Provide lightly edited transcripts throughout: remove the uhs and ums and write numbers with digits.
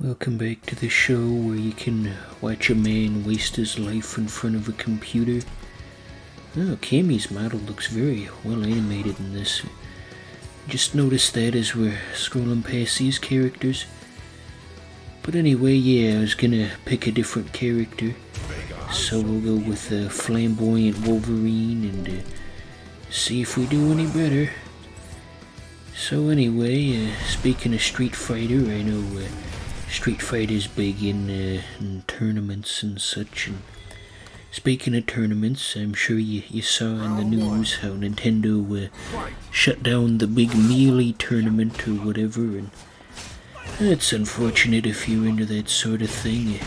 Welcome back to the show where you can watch a man waste his life in front of a computer. Oh, Cammy's model looks very well animated in this. Just noticed that as we're scrolling past these characters. But anyway, yeah, I was gonna pick a different character. So we'll go with Flamboyant Wolverine and see if we do any better. So anyway, speaking of Street Fighter, I know Street Fighter's big in tournaments and such. And speaking of tournaments, I'm sure you saw in the news how Nintendo shut down the big Melee tournament or whatever, and it's unfortunate if you're into that sort of thing.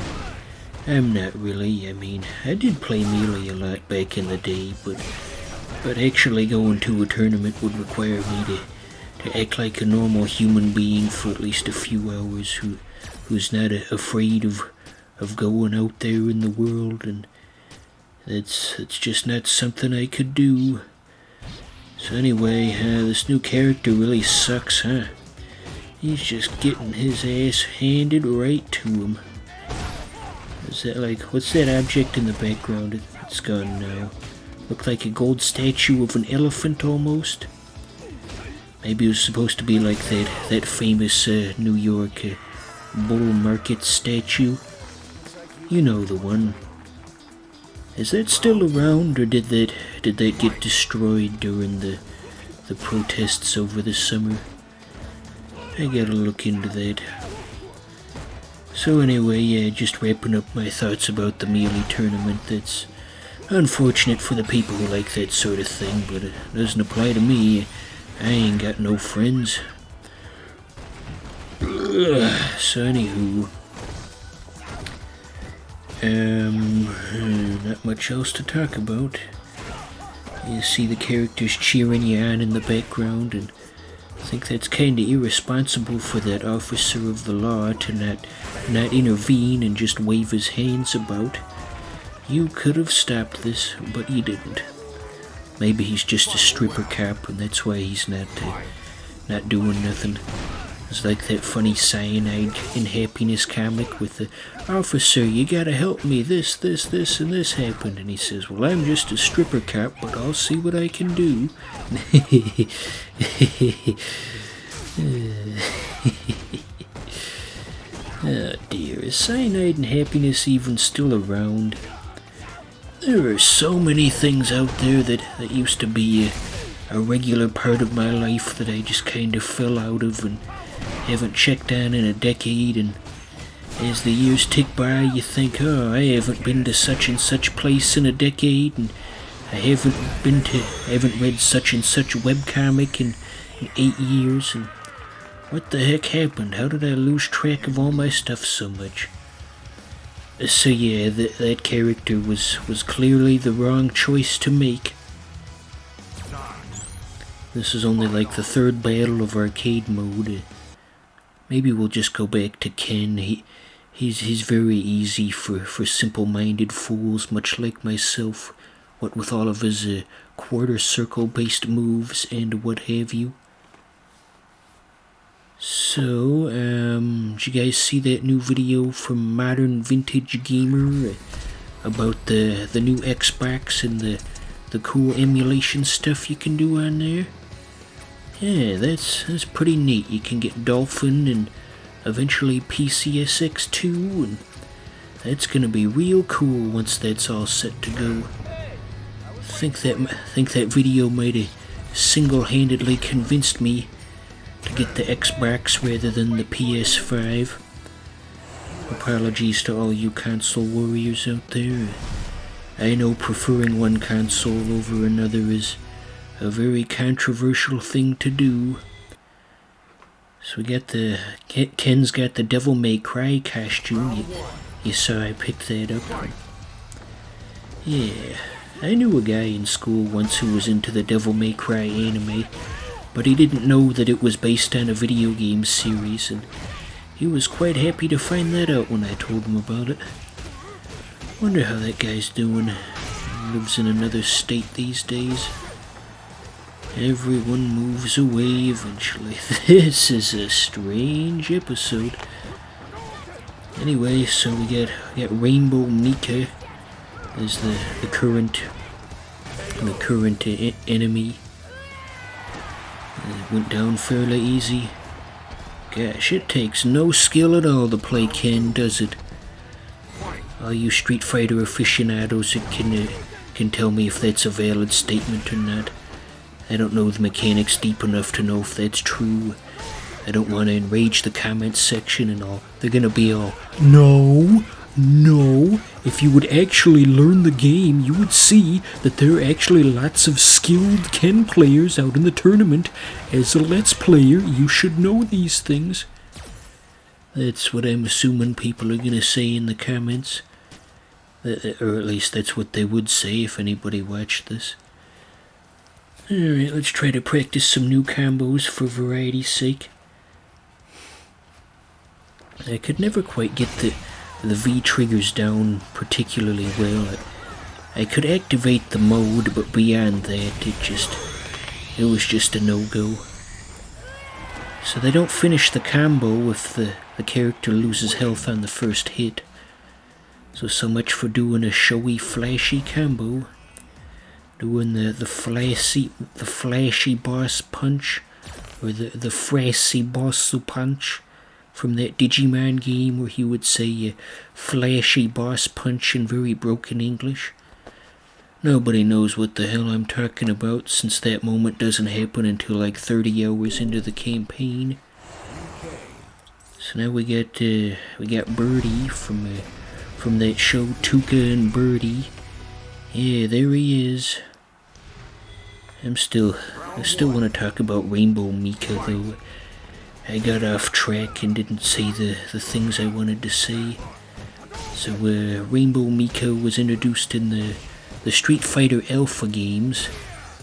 I'm not really. I mean, I did play Melee a lot back in the day, but actually going to a tournament would require me to act like a normal human being for at least a few hours who's not afraid of going out there in the world, and it's just not something I could do. So anyway, this new character really sucks, huh? He's just getting his ass handed right to him. Is that like, what's that object in the background? It's gone now. Looked like a gold statue of an elephant almost. Maybe it was supposed to be like that famous New York bull market statue. You know the one. Is that still around, or did that get destroyed during the protests over the summer? I gotta look into that. So anyway, yeah, just wrapping up my thoughts about the Melee tournament. That's unfortunate for the people who like that sort of thing, but it doesn't apply to me. I ain't got no friends. So anywho, not much else to talk about. You see the characters cheering you on in the background, and I think that's kinda irresponsible for that officer of the law to not intervene and just wave his hands about. You could have stopped this, but you didn't. Maybe he's just a stripper cop, and that's why he's not doing nothing. It's like that funny Cyanide in Happiness comic with the officer, you gotta help me, this, and this happened. And he says, well, I'm just a stripper cop, but I'll see what I can do. Oh dear, is Cyanide and Happiness even still around? There are so many things out there that used to be a regular part of my life that I just kind of fell out of and haven't checked on in a decade, and as the years tick by you think, oh, I haven't been to such and such place in a decade, and I haven't read such and such webcomic in 8 years, and what the heck happened? How did I lose track of all my stuff so much? So yeah, that character was clearly the wrong choice to make. This is only like the third battle of arcade mode. Maybe we'll just go back to Ken. He's very easy for simple-minded fools, much like myself. What with all of his quarter circle-based moves and what have you. So, did you guys see that new video from Modern Vintage Gamer about the new Xbox and the cool emulation stuff you can do on there? Yeah, that's pretty neat. You can get Dolphin and eventually PCSX2, and that's gonna be real cool once that's all set to go. Think that video might have single-handedly convinced me to get the Xbox rather than the PS5. Apologies to all you console warriors out there. I know preferring one console over another is a very controversial thing to do. So we got Ken's got the Devil May Cry costume. You saw I picked that up. Yeah, I knew a guy in school once who was into the Devil May Cry anime, but he didn't know that it was based on a video game series, and he was quite happy to find that out when I told him about it. Wonder how that guy's doing. He lives in another state these days. Everyone moves away eventually. This is a strange episode. Anyway, so we got Rainbow Mika as the current enemy. It went down fairly easy. Gosh, it takes no skill at all to play Ken, does it? All you Street Fighter aficionados can tell me if that's a valid statement or not. I don't know the mechanics deep enough to know if that's true. I don't want to enrage the comments section and all. They're gonna be all, no. If you would actually learn the game, you would see that there are actually lots of skilled Ken players out in the tournament. As a Let's Player, you should know these things. That's what I'm assuming people are gonna say in the comments. Or at least that's what they would say if anybody watched this. Alright, let's try to practice some new combos for variety's sake. I could never quite get the V triggers down particularly well. I could activate the mode, but beyond that, it was just a no-go. So they don't finish the combo if the character loses health on the first hit. So much for doing a showy, flashy combo. Doing the flashy boss punch, or the frassy boss punch from that Digimon game where he would say flashy boss punch in very broken English. Nobody knows what the hell I'm talking about, since that moment doesn't happen until like 30 hours into the campaign. So now we got Birdie from that show Tuca and Birdie. Yeah, there he is. I still want to talk about Rainbow Mika though. I got off track and didn't say the things I wanted to say. So Rainbow Mika was introduced in the Street Fighter Alpha games,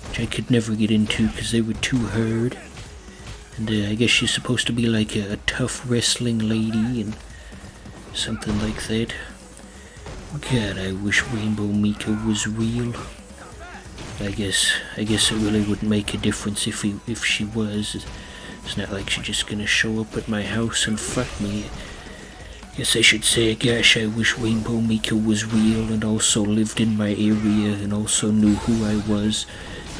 which I could never get into because they were too hard. And I guess she's supposed to be like a tough wrestling lady and something like that. God, I wish Rainbow Mika was real. I guess it really wouldn't make a difference if she was. It's not like she's just gonna show up at my house and fuck me. Guess I should say, gosh, I wish Rainbow Mika was real and also lived in my area and also knew who I was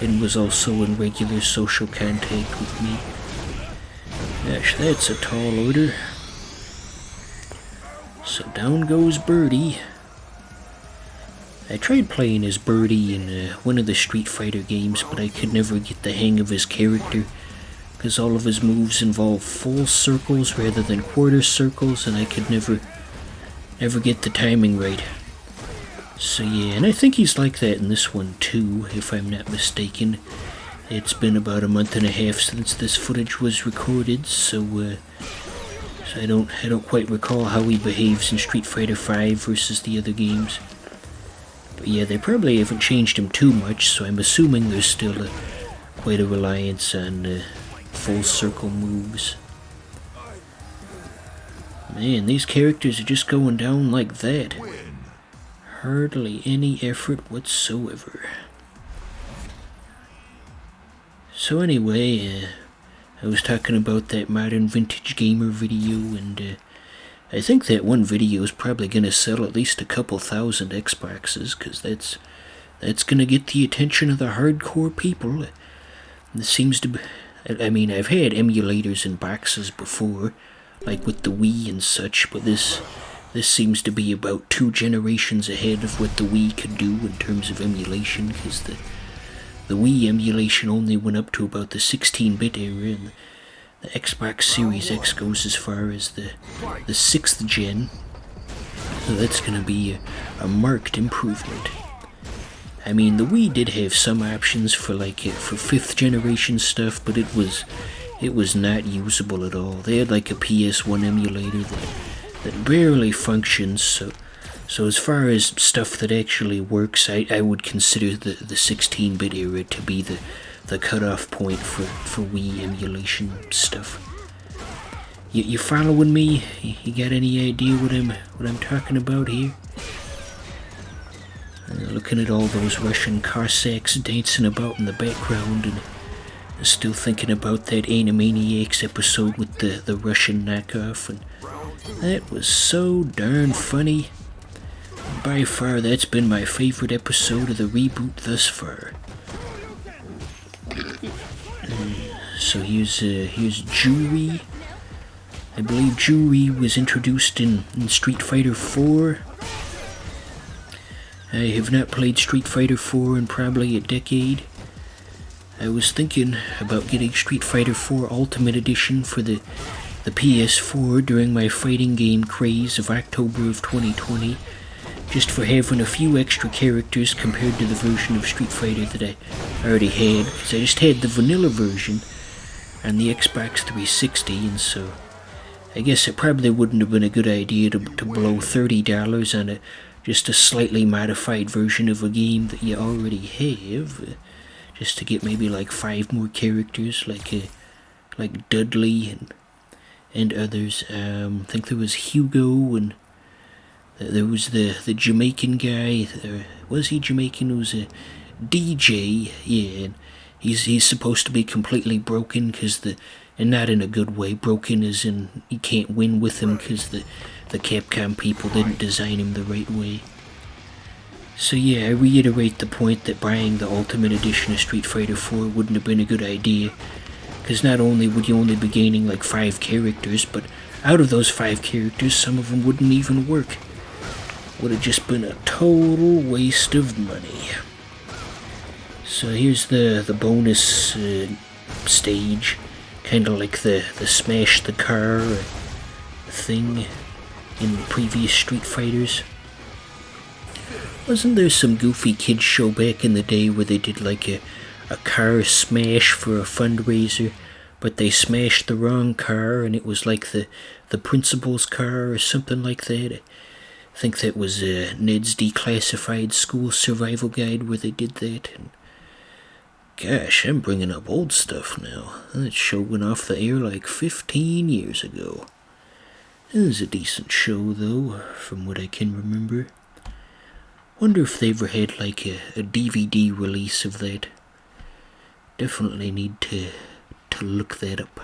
and was also in regular social contact with me. Gosh, that's a tall order. So down goes Birdie. I tried playing as Birdie in one of the Street Fighter games, but I could never get the hang of his character, because all of his moves involve full circles rather than quarter circles, and I could never get the timing right. So yeah, and I think he's like that in this one too, if I'm not mistaken. It's been about a month and a half since this footage was recorded, so I don't quite recall how he behaves in Street Fighter V versus the other games. But yeah, they probably haven't changed him too much, so I'm assuming there's still quite a reliance on full circle moves. Man, these characters are just going down like that. Hardly any effort whatsoever. So anyway, I was talking about that Modern Vintage Gamer video, and I think that one video is probably going to sell at least a couple thousand Xboxes, because that's going to get the attention of the hardcore people. This seems to be... I mean, I've had emulators in boxes before, like with the Wii and such, but this seems to be about 2 generations ahead of what the Wii could do in terms of emulation, because the Wii emulation only went up to about the 16-bit era, and the Xbox Series X goes as far as the 6th gen, so that's going to be a marked improvement. I mean, the Wii did have some options for 5th generation stuff, but it was not usable at all. They had like a PS1 emulator that barely functions, so as far as stuff that actually works, I would consider the 16-bit era to be the cutoff point for Wii emulation stuff. You following me? You got any idea what I'm talking about here? Looking at all those Russian Cossacks dancing about in the background, and Still thinking about that Animaniacs episode with the Russian knockoff, and that was so darn funny. By far, that's been my favorite episode of the reboot thus far. So here's Juri. I believe Juri was introduced in Street Fighter 4. I have not played Street Fighter 4 in probably a decade. I was thinking about getting Street Fighter 4 Ultimate Edition for the PS4 during my fighting game craze of October of 2020, just for having a few extra characters compared to the version of Street Fighter that I already had, because I just had the vanilla version on the Xbox 360, and so I guess it probably wouldn't have been a good idea to blow $30 on just a slightly modified version of a game that you already have, just to get maybe like 5 more characters, like Dudley and others. I think there was Hugo, and there was the Jamaican guy. Was he Jamaican? It was a DJ, yeah. And he's supposed to be completely broken, and not in a good way. Broken as in you can't win with him because the Capcom people didn't design him the right way. So yeah, I reiterate the point that buying the Ultimate Edition of Street Fighter 4 wouldn't have been a good idea, because not only would you only be gaining like 5 characters, but out of those 5 characters, some of them wouldn't even work. Would have just been a total waste of money. So here's the bonus stage, kind of like the Smash the Car thing in previous Street Fighters. Wasn't there some goofy kids show back in the day where they did like a car smash for a fundraiser, but they smashed the wrong car and it was like the principal's car or something like that? I think that was Ned's Declassified School Survival Guide where they did that. And gosh, I'm bringing up old stuff now. That show went off the air like 15 years ago. It was a decent show though, from what I can remember. Wonder if they ever had like a DVD release of that. Definitely need to look that up.